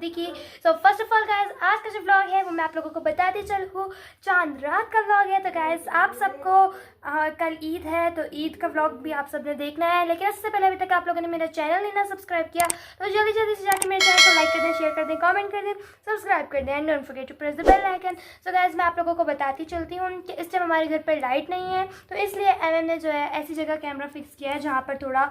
भी की। So first of all guys, आज का जो व्लॉग है वो मैं आप लोगों को बताती चलूँ, चांद रात का व्लॉग है। तो गाइज आप सबको कल ईद है, तो ईद का व्लॉग भी आप सबने देखना है। लेकिन उससे पहले अभी तक आप लोगों ने मेरा चैनल नहीं ना सब्सक्राइब किया, तो जल्दी जल्दी से जाकर मेरे चैनल को लाइक कर दें, शेयर कर दें, कमेंट कर दें, सब्सक्राइब कर दें and don't forget to press the bell icon. So guys मैं आप लोगों को बताती चलती हूँ कि इस टाइम हमारे घर पर लाइट नहीं है, तो इसलिए एमएम ने जो है ऐसी जगह कैमरा फिक्स किया है जहाँ पर थोड़ा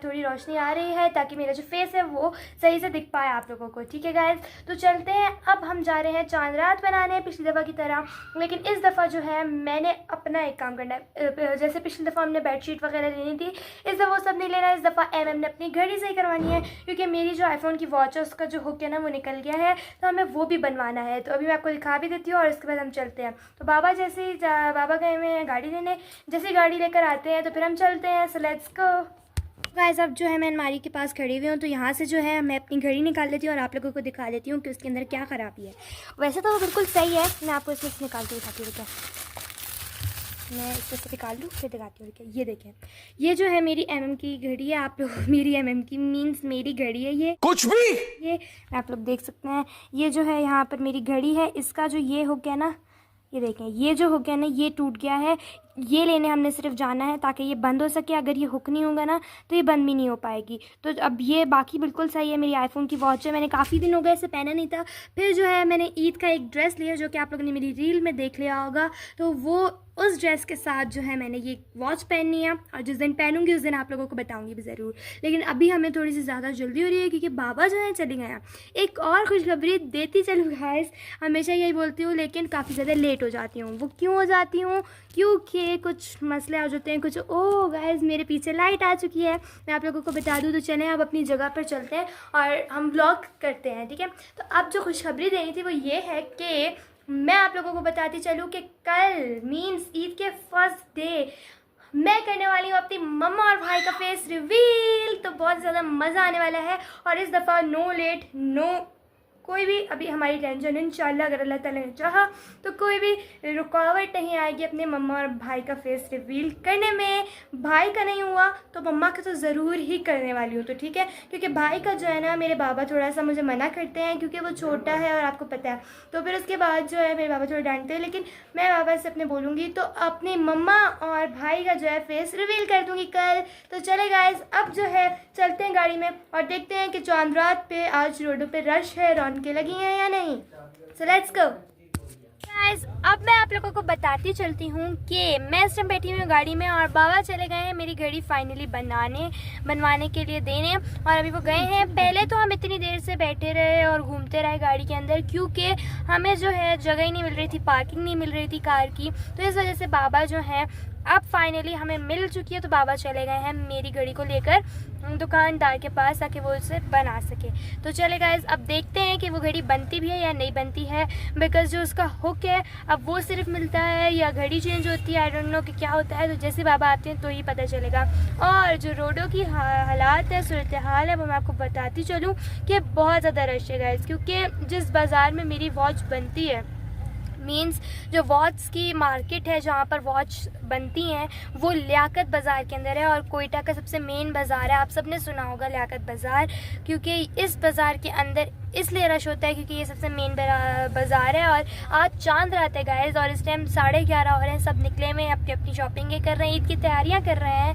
थोड़ी रोशनी आ रही है, ताकि मेरा जो फेस है वो सही से दिख पाए आप लोगों को। ठीक है गाइज, तो चलते हैं। अब हम जा रहे हैं चांद रात बनाने पिछली दफ़ा की तरह, लेकिन इस दफ़ा जो है मैंने अपना एक काम करना है। जैसे पिछली दफ़ा हमने बेडशीट वगैरह लेनी थी, इस दफ़ा वो सब नहीं लेना है। इस दफ़ा एमएम ने अपनी घड़ी सही करवानी है, क्योंकि मेरी जो आईफोन की वॉच है उसका जो हुक है ना वो निकल गया है, तो हमें वो भी बनवाना है। तो अभी मैं आपको दिखा भी देती हूँ और इसके बाद हम चलते हैं। तो बाबा जैसे ही बाबा गए हुए हैं गाड़ी लेने, जैसे ही गाड़ी लेकर आते हैं तो फिर हम चलते हैं। So let's go guys. अब जो है मैं अलमारी के पास खड़ी हुई हूँ, तो यहाँ से जो है मैं अपनी घड़ी निकाल लेती हूँ और आप लोगों को दिखा देती हूँ कि उसके अंदर क्या ख़राबी है। वैसे तो वो बिल्कुल सही है, मैं आपको इसमें से निकाल के दिखाती हूँ। क्या मैं इसको से निकाल लूँ फिर दिखाती हूँ। क्या ये देखें, ये जो है मेरी एमएम की घड़ी है। आप लोग मेरी एमएम की मीन्स मेरी घड़ी है, ये कुछ भी ये आप लोग देख सकते हैं। ये जो है यहाँ पर मेरी घड़ी है, इसका जो ये हो गया ना, ये देखें, ये जो हो गया ना ये टूट गया है। ये लेने हमने सिर्फ जाना है ताकि ये बंद हो सके। अगर ये हुक नहीं होगा ना तो ये बंद भी नहीं हो पाएगी। तो अब ये बाकी बिल्कुल सही है। मेरी आईफोन की वॉच है, मैंने काफ़ी दिन हो गए इसे पहना नहीं था। फिर जो है मैंने ईद का एक ड्रेस लिया जो कि आप लोगों ने मेरी रील में देख लिया होगा, तो वो उस ड्रेस के साथ जो है मैंने ये वॉच पहननी है, और जिस दिन पहनूंगी उस दिन आप लोगों को बताऊंगी भी ज़रूर। लेकिन अभी हमें थोड़ी सी ज़्यादा जल्दी हो रही है क्योंकि बाबा जो है चले गए हैं। एक और खुशखबरी देती चलूँ गाइस, हमेशा यही बोलती हूँ लेकिन काफ़ी ज़्यादा लेट हो जाती हूँ। वो क्यों हो जाती हूँ? क्योंकि कुछ मसले आ जाते हैं कुछ। ओ गाइस, मेरे पीछे लाइट आ चुकी है, मैं आप लोगों को बता दूँ। तो चलें अब अपनी जगह पर चलते हैं और हम व्लॉग करते हैं। ठीक है, तो अब जो खुशखबरी देनी थी वो ये है कि मैं आप लोगों को बताती चलूँ कि कल मीन्स ईद के फर्स्ट डे मैं करने वाली हूँ अपनी मम्मा और भाई का फेस रिवील। तो बहुत ज़्यादा मज़ा आने वाला है, और इस दफ़ा नो लेट नो कोई भी अभी हमारी टेंशन, इंशाल्लाह अगर अल्लाह ताला ने चाहा तो कोई भी रुकावट नहीं आएगी अपने मम्मा और भाई का फेस रिवील करने में। भाई का नहीं हुआ तो मम्मा का तो ज़रूर ही करने वाली हूँ। तो ठीक है, क्योंकि भाई का जो है ना मेरे बाबा थोड़ा सा मुझे मना करते हैं क्योंकि वो छोटा है और आपको पता है। तो फिर उसके बाद जो है मेरे बाबा थोड़ा डांटते हैं, लेकिन मैं बाबा से अपने बोलूँगी तो अपनी मम्मा और भाई का जो है फेस रिवील कर दूँगी कल। तो चले गाइज, अब जो है चलते हैं गाड़ी में और देखते हैं कि चांद रात पे आज रोडों पे रश है, रौनकें लगी हैं या नहीं। So let's go guys. अब मैं आप लोगों को बताती चलती हूँ कि मैं इस टाइम बैठी हुई हूँ गाड़ी में और बाबा चले गए हैं मेरी घड़ी फाइनली बनवाने के लिए देने, और अभी वो गए हैं। पहले तो हम इतनी देर से बैठे रहे और घूमते रहे गाड़ी के अंदर क्योंकि हमें जो है जगह ही नहीं मिल रही थी, पार्किंग नहीं मिल रही थी कार की। तो इस वजह से बाबा जो है अब फाइनली हमें मिल चुकी है, तो बाबा चले गए हैं मेरी घड़ी को लेकर दुकानदार के पास ताकि वो उसे बना सके। तो चले गाइस, अब देखते हैं कि वो घड़ी बनती भी है या नहीं बनती है, बिकॉज जो उसका हुक है अब वो सिर्फ मिलता है या घड़ी चेंज होती है, आई डोंट नो कि क्या होता है। तो जैसे बाबा आते हैं तो ही पता चलेगा। और जो रोडों की हालात है, सूरत हाल है, वो मैं आपको बताती चलूँ कि बहुत ज़्यादा रश है गाइस, क्योंकि जिस बाज़ार में मेरी वॉच बनती है, मीन्स जो वॉच की मार्केट है जहाँ पर वॉच बनती हैं वो लियाकत बाज़ार के अंदर है, और कोयटा का सबसे मेन बाज़ार है। आप सबने सुना होगा लियाकत बाज़ार, क्योंकि इस बाज़ार के अंदर इसलिए रश होता है क्योंकि ये सबसे मेन बाज़ार है। और आज चांद रात है गाइस, और इस टाइम 11:30 हो रहे हैं, सब निकले में अपनी अपनी शॉपिंग कर रहे हैं, ईद की तैयारियां कर रहे हैं।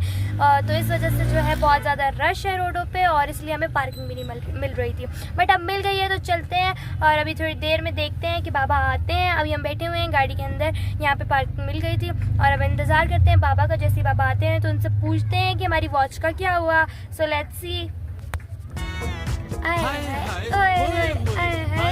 तो इस वजह से जो है बहुत ज़्यादा रश है रोडों पे, और इसलिए हमें पार्किंग भी नहीं मिल रही थी, बट अब मिल गई है। तो चलते हैं और अभी थोड़ी देर में देखते हैं कि बाबा आते हैं। अभी हम बैठे हुए हैं गाड़ी के अंदर, यहाँ पे पार्किंग मिल गई थी और अब इंतज़ार करते हैं बाबा का। जैसे ही बाबा आते हैं तो उनसे पूछते हैं कि हमारी वॉच का क्या हुआ। So let's see.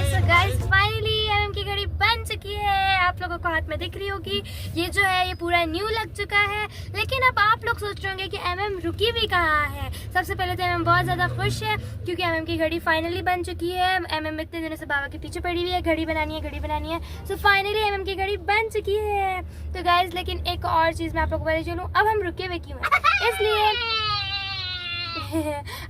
So guys, finally MM की घड़ी बन चुकी है, आप लोगों को हाथ में दिख रही होगी। ये जो है ये पूरा न्यू लग चुका है। लेकिन अब आप लोग सोच रहे होंगे कि एमएम रुकी भी कहाँ है। सबसे पहले तो एमएम बहुत ज़्यादा खुश है क्योंकि एमएम की घड़ी फाइनली बन चुकी है। एमएम इतने दिनों से बाबा के पीछे पड़ी हुई है, घड़ी बनानी है। सो फाइनली एमएम की घड़ी बन चुकी है। तो गाइस, लेकिन एक और चीज़ मैं आप लोगों को बताती चलूँ, अब हम रुके हुए क्यों हैं, इसलिए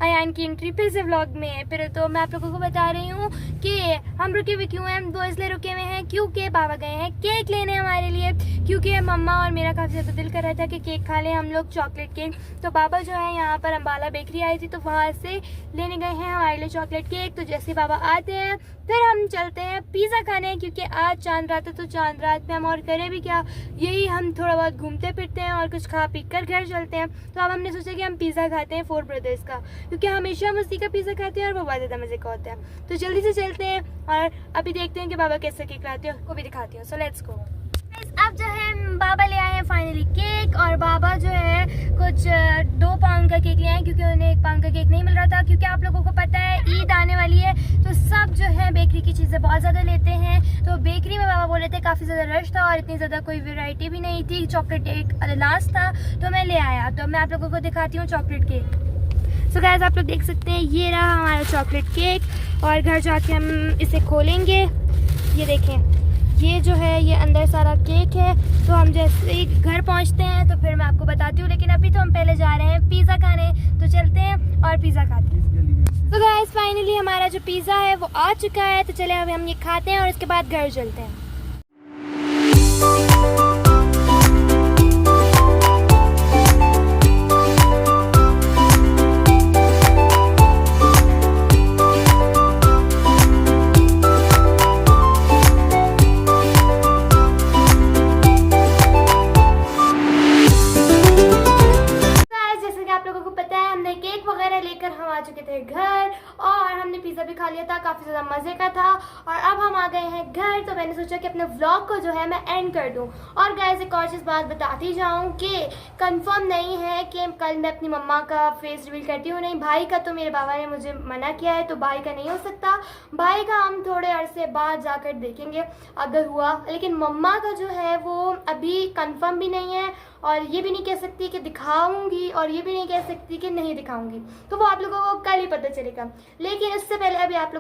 अयान की एंट्री फिर से व्लॉग में है। फिर तो मैं आप लोगों को बता रही हूँ कि हम रुके हुए क्यों हैं। हम दो इसलिए रुके हुए हैं क्योंकि बाबा गए हैं केक लेने हमारे लिए, क्योंकि मम्मा और मेरा काफ़ी ज़्यादा दिल कर रहा था कि केक खा लें हम लोग, चॉकलेट केक। तो बाबा जो है यहाँ पर अम्बाला बेकरी आई थी, तो वहाँ से लेने गए हैं हमारे लिए चॉकलेट केक। तो जैसे बाबा आते हैं फिर हम चलते हैं पिज़्ज़ा खाने, क्योंकि आज चांद रात है, तो चांद रात में हम और करें भी क्या, यही हम थोड़ा बहुत घूमते फिरते हैं और कुछ खा पी कर घर चलते हैं। तो अब हमने सोचा कि हम पिज़्ज़ा खाते हैं फोर ब्रदर्स का, क्योंकि हमेशा हम उसी का पिज़्ज़ा खाते हैं और वो बहुत ज़्यादा मज़े का होता है। तो जल्दी से चलते हैं और अभी देखते हैं कि बाबा कैसे केक लाते हैं, वो भी दिखाती हूँ। So let's go. अब जो है बाबा ले आए हैं फाइनली केक, और बाबा जो है कुछ 2 पाउंड का केक ले आए, क्योंकि उन्हें 1 पाउंड का केक नहीं मिल रहा था। क्योंकि आप लोगों को पता है ईद आने वाली है, तो सब जो है बेकरी की चीज़ें बहुत ज़्यादा लेते हैं। तो बेकरी में बाबा बोले थे काफ़ी ज़्यादा रश था और इतनी ज़्यादा कोई वैरायटी भी नहीं थी, चॉकलेट केक लास्ट था, तो मैं ले आया। तो मैं आप लोगों को दिखाती हूँ चॉकलेट केक। सो गाइस, आप लोग देख सकते हैं ये रहा हमारा चॉकलेट केक, और घर जाके हम इसे खोलेंगे। ये देखें, ये जो है ये अंदर सारा केक है। तो हम जैसे ही घर पहुंचते हैं तो फिर मैं आपको बताती हूँ, लेकिन अभी तो हम पहले जा रहे हैं पिज़्ज़ा खाने। तो चलते हैं और पिज़्ज़ा खाते हैं। तो गाइस फाइनली हमारा जो पिज़्ज़ा है वो आ चुका है, तो चले अभी हम ये खाते हैं और इसके बाद घर चलते हैं। लेकर हम आ चुके थे घर और हमने पिज़्ज़ा भी खा लिया था, काफ़ी ज़्यादा मज़े का था। और अब हम आ गए हैं घर, तो मैंने सोचा कि अपने व्लॉग को जो है मैं एंड कर दूं। और गाइस एक और चीज़ बात बताती जाऊं कि कंफर्म नहीं है कि कल मैं अपनी मम्मा का फेस रिवील करती हूँ, नहीं। भाई का तो मेरे बाबा ने मुझे मना किया है, तो भाई का नहीं हो सकता। भाई का हम थोड़े अरसे बाद जाकर देखेंगे अगर हुआ, लेकिन मम्मा का जो है वो अभी कंफर्म भी नहीं है, और ये भी नहीं कह सकती कि दिखाऊंगी और ये भी नहीं कह सकती कि नहीं दिखाऊंगी। तो वो आप लोगों को कल ही पता चलेगा, लेकिन इससे पहले अभी आप लोगों